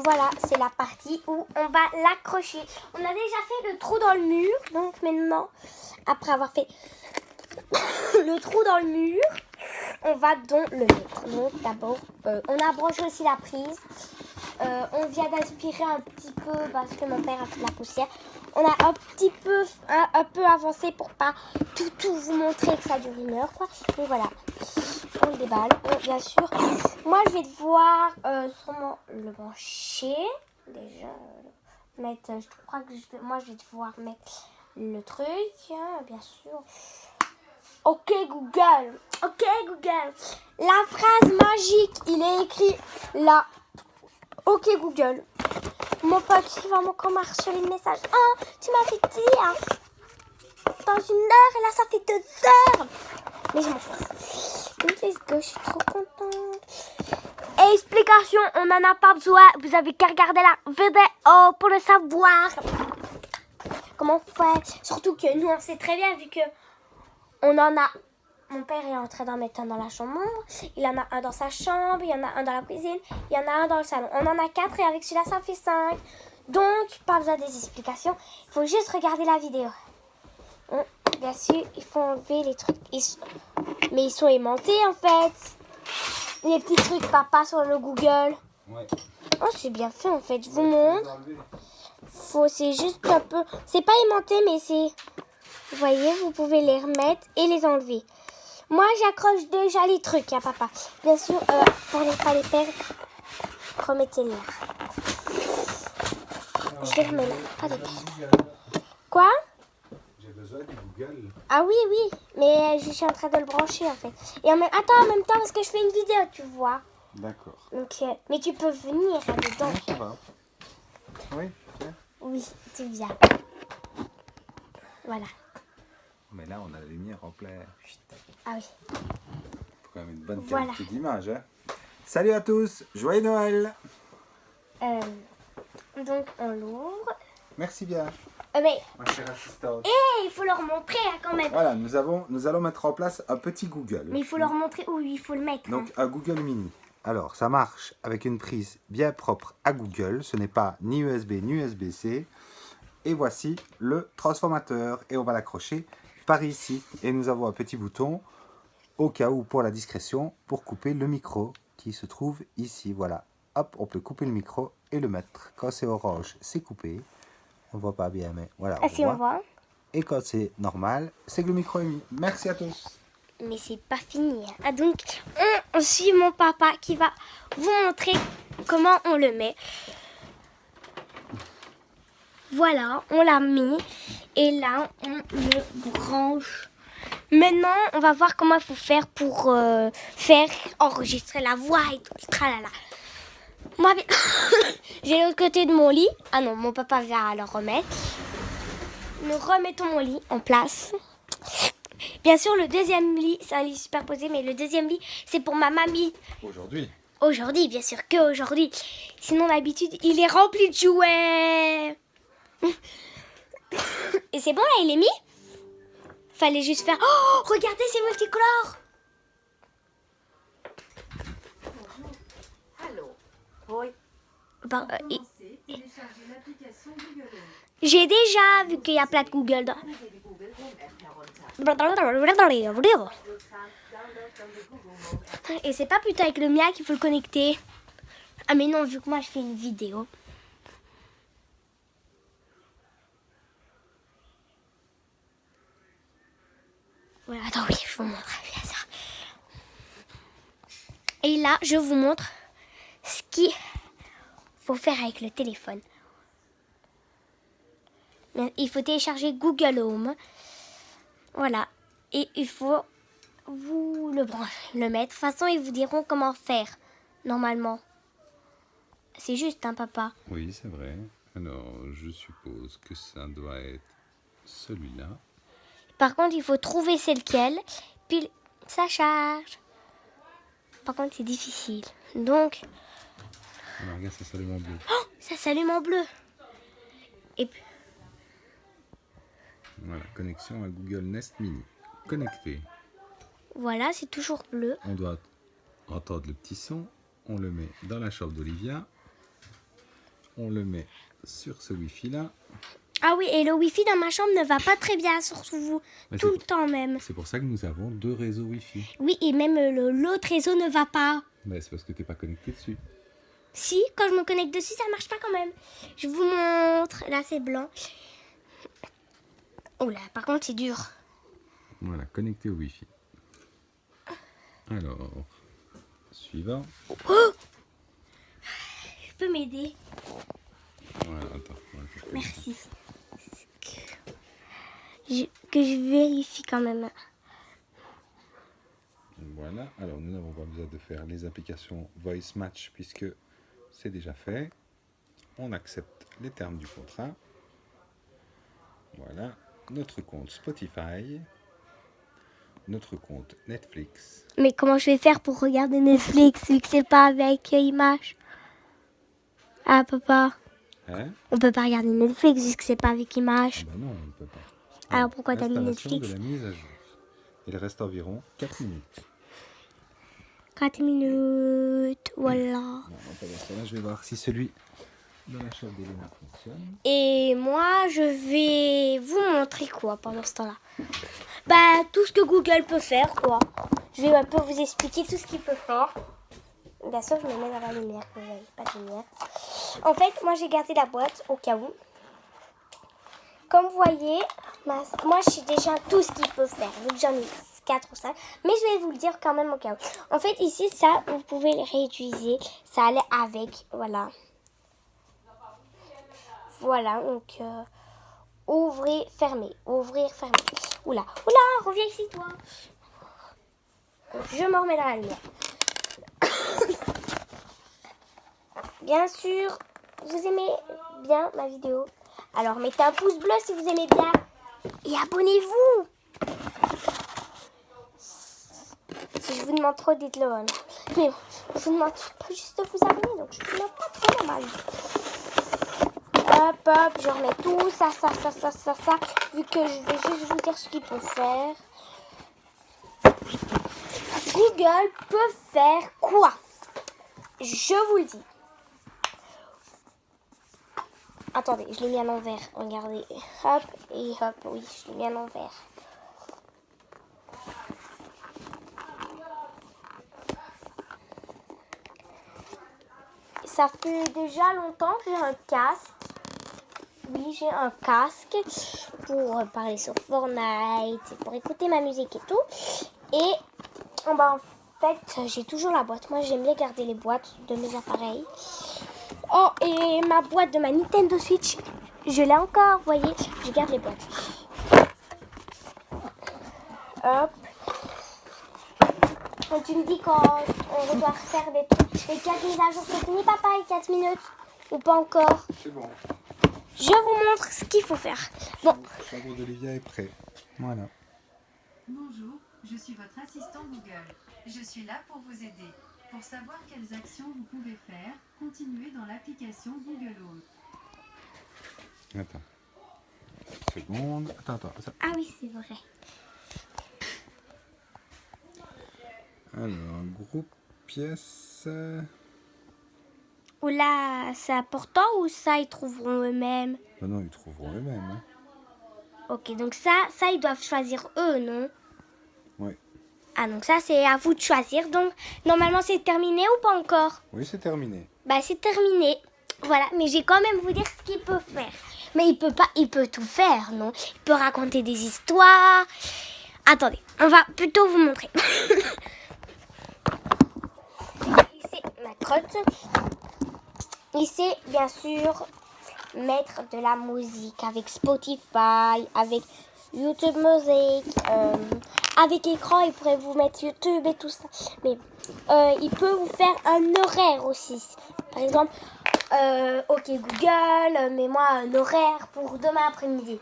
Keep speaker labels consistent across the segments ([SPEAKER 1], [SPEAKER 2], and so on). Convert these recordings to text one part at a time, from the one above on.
[SPEAKER 1] voilà, c'est la partie où on va l'accrocher. On a déjà fait le trou dans le mur. Donc maintenant, après avoir fait le trou dans le mur, on va donc le mettre. Donc d'abord, on a branché aussi la prise. On vient d'aspirer un petit peu parce que mon père a fait de la poussière. On a un petit peu, un peu avancé pour pas tout vous montrer que ça dure 1 heure, quoi. Donc voilà, on le déballe, bien sûr. Moi, je vais devoir sûrement le brancher. Déjà, mettre, je crois que moi, je vais devoir mettre le truc, hein, bien sûr. Ok Google, la phrase magique, il est écrit là. Ok Google, mon pote il va encore marcher le message. Oh, tu m'avais dit hein, dans 1 heure et là ça fait 2 heures. Mais je m'en fous. Donc let's go, je suis trop contente. Explication, on n'en a pas besoin. Vous avez qu'à regarder la vidéo pour le savoir. Comment faire. Surtout que nous on sait très bien vu que on en a. Mon père est en train d'en mettre un dans la chambre. Il en a un dans sa chambre. Il y en a un dans la cuisine. Il y en a un dans le salon. On en a 4 et avec celui-là, ça fait 5. Donc, pas besoin des explications. Il faut juste regarder la vidéo. Bien sûr, il faut enlever les trucs. Mais ils sont aimantés, en fait. Les petits trucs papa sur le Google.
[SPEAKER 2] Ouais.
[SPEAKER 1] Oh, c'est bien fait, en fait. Je vous montre. C'est juste un peu... C'est pas aimanté, mais c'est... Vous voyez, vous pouvez les remettre et les enlever. Moi, j'accroche déjà les trucs, hein, papa. Bien sûr, pour ne pas les perdre, remettez-les là. Je les remets là, pas les perdre. Quoi?
[SPEAKER 2] J'ai besoin du Google.
[SPEAKER 1] Ah oui, oui, mais je suis en train de le brancher, en fait. Et attends, en même temps, parce que je fais une vidéo, tu vois.
[SPEAKER 2] D'accord.
[SPEAKER 1] Donc, mais tu peux venir dedans.
[SPEAKER 2] Non, ça va. Oui, tiens.
[SPEAKER 1] Oui, tu viens. Voilà.
[SPEAKER 2] Mais là, on a la lumière en plein.
[SPEAKER 1] Ah oui.
[SPEAKER 2] Faut quand même une bonne
[SPEAKER 1] Voilà.
[SPEAKER 2] qualité d'image. Hein. Salut à tous, joyeux Noël.
[SPEAKER 1] Donc, on l'ouvre.
[SPEAKER 2] Merci bien,
[SPEAKER 1] Mais,
[SPEAKER 2] ma chère assistante.
[SPEAKER 1] il faut leur montrer hein, quand même.
[SPEAKER 2] Voilà, nous allons mettre en place un petit Google.
[SPEAKER 1] Mais il faut leur montrer où il faut le mettre.
[SPEAKER 2] Donc, un Google Mini. Alors, ça marche avec une prise bien propre à Google. Ce n'est pas ni USB ni USB-C. Et voici le transformateur. Et on va l'accrocher par ici. Et nous avons un petit bouton, au cas où, pour la discrétion, pour couper le micro qui se trouve ici. Voilà. Hop, on peut couper le micro et le mettre. Quand c'est orange, c'est coupé. On ne voit pas bien, mais voilà.
[SPEAKER 1] Ah si, on voit.
[SPEAKER 2] Et quand c'est normal, c'est que le micro est mis. Merci à tous.
[SPEAKER 1] Mais c'est pas fini. Ah, donc, on suit mon papa qui va vous montrer comment on le met. Voilà, on l'a mis. Et là, on le branche. Maintenant, on va voir comment il faut faire pour faire enregistrer la voix et tout. Tralala. Moi, j'ai l'autre côté de mon lit. Ah non, mon papa va le remettre. Nous remettons mon lit en place. Bien sûr, le deuxième lit, c'est un lit superposé, mais le deuxième lit, c'est pour ma mamie.
[SPEAKER 2] Aujourd'hui.
[SPEAKER 1] Aujourd'hui, bien sûr que aujourd'hui. Sinon, d'habitude, il est rempli de jouets. Et c'est bon, là, il est mis. Fallait juste faire... Oh, regardez, c'est multicolore.
[SPEAKER 3] Allô. Oui.
[SPEAKER 1] J'ai déjà vu qu'il y a plein de Google. Et c'est pas plutôt avec le mien qu'il faut le connecter. Ah mais non, vu que moi je fais une vidéo. Voilà, attends, oui, je vous montre bien ça. Et là, je vous montre ce qu'il faut faire avec le téléphone. Il faut télécharger Google Home. Voilà. Et il faut vous le mettre. De toute façon, ils vous diront comment faire, normalement. C'est juste, hein, papa?
[SPEAKER 2] Oui, c'est vrai. Alors, je suppose que ça doit être celui-là.
[SPEAKER 1] Par contre, il faut trouver c'est lequel. Puis, ça charge. Par contre, c'est difficile. Donc...
[SPEAKER 2] Alors, regarde, ça s'allume en bleu.
[SPEAKER 1] Oh, ça s'allume en bleu. Et puis...
[SPEAKER 2] Voilà, connexion à Google Nest Mini. Connecté.
[SPEAKER 1] Voilà, c'est toujours bleu.
[SPEAKER 2] On doit entendre le petit son. On le met dans la chambre d'Olivia. on le met sur ce Wi-Fi là.
[SPEAKER 1] Ah oui, et le Wi-Fi dans ma chambre ne va pas très bien, surtout vous,
[SPEAKER 2] Mais
[SPEAKER 1] tout le temps même.
[SPEAKER 2] C'est pour ça que nous avons 2 réseaux Wi-Fi.
[SPEAKER 1] Oui, et même l'autre réseau ne va pas.
[SPEAKER 2] Mais c'est parce que tu n'es pas connecté dessus.
[SPEAKER 1] Si, quand je me connecte dessus, ça marche pas quand même. Je vous montre. Là, c'est blanc. Oh là, par contre, c'est dur.
[SPEAKER 2] Voilà, connecté au Wi-Fi. Alors, suivant.
[SPEAKER 1] Oh, je peux m'aider.
[SPEAKER 2] Voilà, attends. Voilà,
[SPEAKER 1] Merci. Que je vérifie quand même.
[SPEAKER 2] Voilà, alors nous n'avons pas besoin de faire les applications Voice Match puisque c'est déjà fait. On accepte les termes du contrat. Voilà, notre compte Spotify, notre compte Netflix.
[SPEAKER 1] Mais comment je vais faire pour regarder Netflix vu que c'est pas avec image? Ah, papa.
[SPEAKER 2] Hein?
[SPEAKER 1] On peut pas regarder Netflix vu que c'est pas avec image.
[SPEAKER 2] Ben non, on ne peut pas.
[SPEAKER 1] Alors pourquoi t'as mis
[SPEAKER 2] L'installation
[SPEAKER 1] Netflix?
[SPEAKER 2] de la mise à jour. Il reste environ 4 minutes.
[SPEAKER 1] 4 minutes, voilà.
[SPEAKER 2] Bon, pendant ce temps-là, je vais voir si celui de la chambre d'Elena fonctionne.
[SPEAKER 1] Et moi, je vais vous montrer quoi pendant ce temps-là? Bah, tout ce que Google peut faire, quoi. Je vais un peu vous expliquer tout ce qu'il peut faire. Bien sûr, je me mets dans la lumière, que vous n'avez pas de lumière. En fait, moi, j'ai gardé la boîte au cas où. Comme vous voyez, moi, je sais déjà tout ce qu'il peut faire, vu que j'en ai 4 ou 5. Mais je vais vous le dire quand même au cas où. En fait, ici, ça, vous pouvez le réutiliser. Ça allait avec, voilà. Voilà, donc ouvrir, fermer, ouvrir, fermer. Oula, reviens ici toi. Je me remets dans la lumière. Bien sûr, vous aimez bien ma vidéo. Alors mettez un pouce bleu si vous aimez bien. Et abonnez-vous. Si je vous demande trop, dites-le. Hein. Mais je vous demande pas juste de vous abonner, donc je vous demande pas trop normal. Hop, je remets tout, ça, vu que je vais juste vous dire ce qu'il peut faire. Google peut faire quoi? Je vous le dis. Attendez, je l'ai mis à l'envers, regardez. Hop, et hop, oui, je l'ai mis à l'envers. Ça fait déjà longtemps que j'ai un casque. Oui, j'ai un casque pour parler sur Fortnite, pour écouter ma musique et tout. Et en fait, j'ai toujours la boîte. Moi, j'aime bien garder les boîtes de mes appareils. Oh, et ma boîte de ma Nintendo Switch, je l'ai encore, vous voyez, je garde les boîtes. Hop. Donc, tu me dis quand on doit refaire les 4 mises à jour, c'est fini, papa, les 4 minutes? Ou pas encore?
[SPEAKER 2] C'est bon.
[SPEAKER 1] Je vous montre ce qu'il faut faire. Bon.
[SPEAKER 2] La chambre d'Olivia est prête. Voilà.
[SPEAKER 3] Bonjour, je suis votre assistant Google. Je suis là pour vous aider. Pour savoir quelles actions vous pouvez faire, continuez dans l'application Google Home.
[SPEAKER 2] Attends. Une seconde. Attends.
[SPEAKER 1] Ah oui, c'est vrai.
[SPEAKER 2] Alors, groupe, pièces.
[SPEAKER 1] Oula, c'est important ou ça, ils trouveront eux-mêmes?
[SPEAKER 2] Non, ils trouveront eux-mêmes. Hein.
[SPEAKER 1] Ok, donc ça, ils doivent choisir eux, non?
[SPEAKER 2] Oui.
[SPEAKER 1] Ah, donc ça, c'est à vous de choisir. Donc, normalement, c'est terminé ou pas encore?
[SPEAKER 2] Oui, c'est terminé.
[SPEAKER 1] Bah, c'est terminé. Voilà, mais j'ai quand même vous dire ce qu'il peut faire. Mais il peut tout faire, non? Il peut raconter des histoires. Attendez, on va plutôt vous montrer. Ici, ma crotte. Ici, bien sûr, mettre de la musique avec Spotify, avec YouTube Music, avec écran, il pourrait vous mettre YouTube et tout ça. Mais il peut vous faire un horaire aussi. Par exemple, ok Google, mets-moi un horaire pour demain après-midi.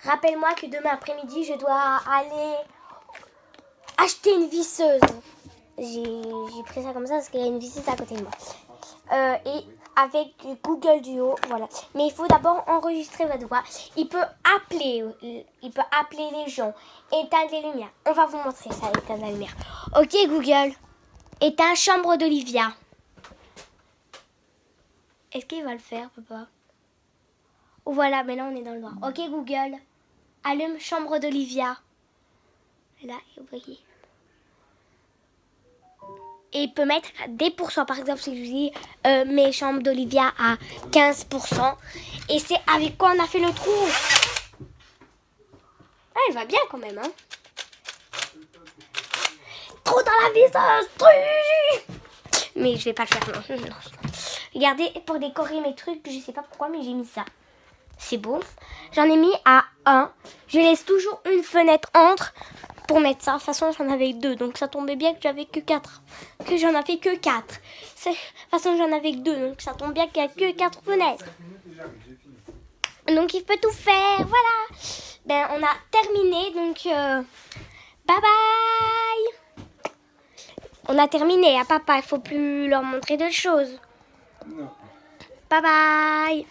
[SPEAKER 1] Rappelle-moi que demain après-midi, je dois aller acheter une visseuse. J'ai pris ça comme ça parce qu'il y a une visseuse à côté de moi. Et avec Google Duo, voilà. Mais il faut d'abord enregistrer votre voix. Il peut appeler les gens, éteindre les lumières. On va vous montrer ça, éteindre la lumière. Ok Google, éteins chambre d'Olivia. Est-ce qu'il va le faire, papa? Oh, voilà, mais là, on est dans le noir. Ok, Google, allume chambre d'Olivia. Là, vous voyez. Et il peut mettre des pourcents. Par exemple, si je vous dis mes chambres d'Olivia à 15%. Et c'est avec quoi on a fait le trou. Ah, il va bien quand même, hein. Trop dans la vie, mais je vais pas le faire, non. Regardez, pour décorer mes trucs, je sais pas pourquoi, mais j'ai mis ça. C'est beau. J'en ai mis à 1. Je laisse toujours une fenêtre entre pour mettre ça. De toute façon, j'en avais 2. Donc, ça tombait bien que j'avais que 4. Que j'en avais que 4. De toute façon, j'en avais que 2. Donc, ça tombe bien qu'il n'y a que 4 fenêtres. Donc, il peut tout faire. Voilà. Ben, on a terminé. Donc, bye bye. On a terminé, à papa. Il faut plus leur montrer d'autres choses.
[SPEAKER 2] Non.
[SPEAKER 1] Bye bye.